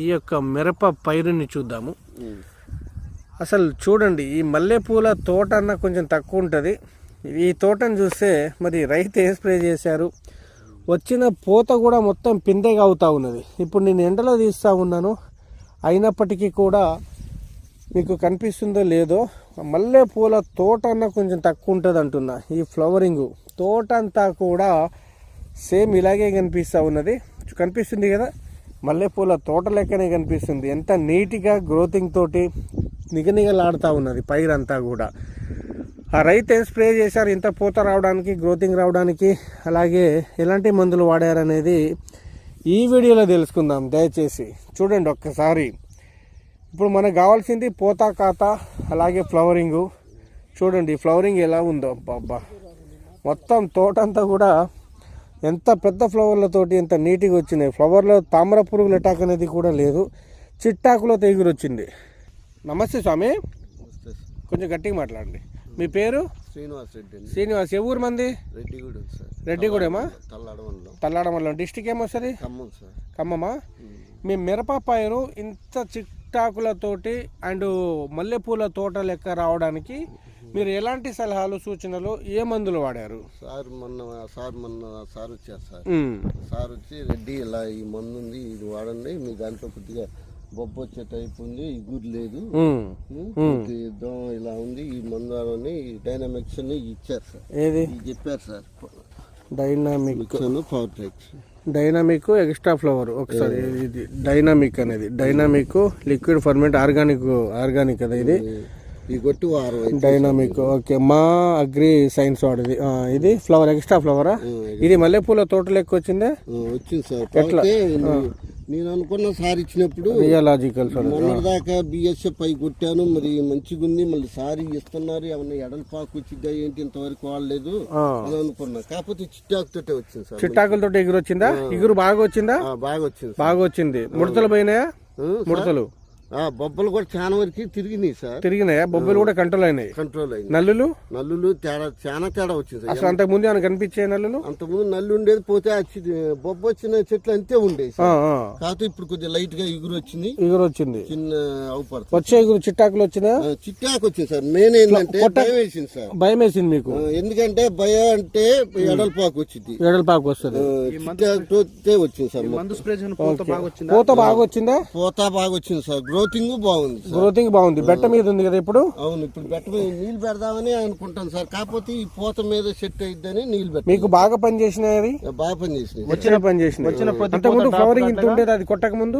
ఈ యొక్క మిరప పైరుని చూద్దాము. అసలు చూడండి, ఈ మల్లెపూల తోట అన్న కొంచెం తక్కువ ఉంటుంది. ఈ తోటను చూస్తే మరి రైతు ఏ స్ప్రే చేశారు, వచ్చిన పూత కూడా మొత్తం పిందెగా అవుతూ ఉన్నది. ఇప్పుడు నేను ఎండలో తీస్తూ ఉన్నాను, అయినప్పటికీ కూడా మీకు కనిపిస్తుందో లేదో మల్లెపూల తోట అన్న కొంచెం తక్కువ ఉంటుంది అంటున్నా. ఈ ఫ్లవరింగ్ తోట అంతా కూడా సేమ్ ఇలాగే కనిపిస్తూ ఉన్నది. కనిపిస్తుంది కదా, మల్లెపూల తోట లెక్కనే కనిపిస్తుంది. ఎంత నీట్గా గ్రోతింగ్ తోటి నిగనిగలాడుతూ ఉన్నది పైరంతా కూడా. ఆ రైతు ఏం స్ప్రే చేశారు ఇంత పూత రావడానికి, గ్రోతింగ్ రావడానికి, అలాగే ఎలాంటి మందులు వాడారనేది ఈ వీడియోలో తెలుసుకుందాం. దయచేసి చూడండి ఒక్కసారి. ఇప్పుడు మనకు కావాల్సింది పూత కాత అలాగే ఫ్లవరింగు. చూడండి ఫ్లవరింగ్ ఎలా ఉందో, అబ్బా మొత్తం తోట అంతా కూడా ఎంత పెద్ద ఫ్లవర్లతోటి ఎంత నీట్గా వచ్చినాయి. ఫ్లవర్లో తామర పురుగుల అటాక్ అనేది కూడా లేదు, చిట్టాకులో తెగురు వచ్చింది. నమస్తే స్వామి, కొంచెం గట్టిగా మాట్లాడండి. మీ పేరు? శ్రీనివాస్ రెడ్డి. శ్రీనివాస్. ఏ ఊరు మంది? రెడ్డిగూడెం సార్. రెడ్డిగూడెమా? తల్లాడ మండలం. డిస్టిక్ ఏమొస్తుంది? ఖమ్మం సార్. ఖమ్మమా? మీ మిరప పైరు ఇంత చిట్టాకులతోటి అండ్ మల్లెపూల తోట లెక్క రావడానికి మీరు ఎలాంటి సలహాలు సూచనలు, ఏ మందులు వాడారు? సార్ మొన్న సార్ వచ్చారు సార్. సార్ వచ్చి రెడ్డి ఇలా ఈ మందు ఉంది, ఇది వాడండి, మీ దాంట్లో కొద్దిగా బొబ్బ వచ్చే టైప్ ఉంది, ఇగురు లేదు, యుద్ధం ఇలా ఉంది, ఈ మందు అని డైనామిక్స్ అని ఇచ్చారు సార్. ఏది చెప్పారు sir? Dynamic power tracks, dynamic extra flower. ఒకసారి ఇది డైనామిక్ అనేది, డైనామిక్ లిక్విడ్ ఫర్మెంట్ ఆర్గానిక్ కదా ఇది. ఈ కొట్టు డైనామిక్. ఓకే, మా అగ్రి సైన్స్ వాడేది. ఇది ఫ్లవర్, ఎక్స్ట్రా ఫ్లవరా? ఇది మల్లెపూల తోట లెక్క వచ్చిందే? వచ్చింది సార్. ఎట్లా నేను అనుకున్న సార్ ఇచ్చినప్పుడు రియాలజికల్ మొన్నటిదాకా బిఎస్ఎఫ్ పై కొట్టాను, మరి మంచిగా ఉంది, మళ్ళీ సారి ఇస్తున్నారు, ఏమన్నా ఎడల్పాకు వచ్చిద్దా ఏంటి, ఇంతవరకు వాడలేదు అని అనుకున్నా. కాకపోతే చిట్టాకుతోటే వచ్చింది సార్. చిట్టాకులతో ఎగురు వచ్చిందా? ఎగురు బాగా వచ్చిందా? బాగా వచ్చింది. ముడతలు పోయినాయా? ముడతలు, బొబ్బలు కూడా చాలా వరకు తిరిగినాయా? బొబ్బలు కూడా కంట్రోల్ అయినాయి. నల్లులు చాలా తేడా వచ్చింది. అసలు అంతకు ముందు ఏమైనా కనిపించే నల్లులు? అంతకుముందు నల్లు ఉండేది, పోతే బొబ్బ వచ్చిన చెట్లు అంతే ఉండేది. కాకపోతే ఇప్పుడు కొద్దిగా లైట్ గా ఎగురు వచ్చింది. చిన్న అవుపడుతుంది. వచ్చే ఎగురు చిట్టాకులు వచ్చినా? చిట్టాకు వచ్చింది సార్. మెయిన్ ఏంటంటే భయం వేసింది సార్. భయం వేసింది మీకు? ఎందుకంటే భయం అంటే ఎడల్పాకు వచ్చింది. ఎడల్పాకు వస్తుంది. వచ్చింది సార్. పూత బాగా వచ్చిందా? పూత బాగా వచ్చింది సార్. గ్రోతింగ్ బాగుంది. బెట్ట మీద ఉంది కదా ఇప్పుడు? అవును, ఇప్పుడు బెట్ట మీద నీళ్ళు పెడదామని అనుకుంటాను సార్. కాకపోతే ఈ పూత మీద సెట్ అయిద్దని నీళ్ళు పెట్ట. మీకు బాగా పనిచేసినాయి? బాగా పనిచేసినాయి. వచ్చిన పని చేసినాయి. అంతకుముందు ఫ్లవరింగ్ ఇంత ఉండేది, అది కొట్టక ముందు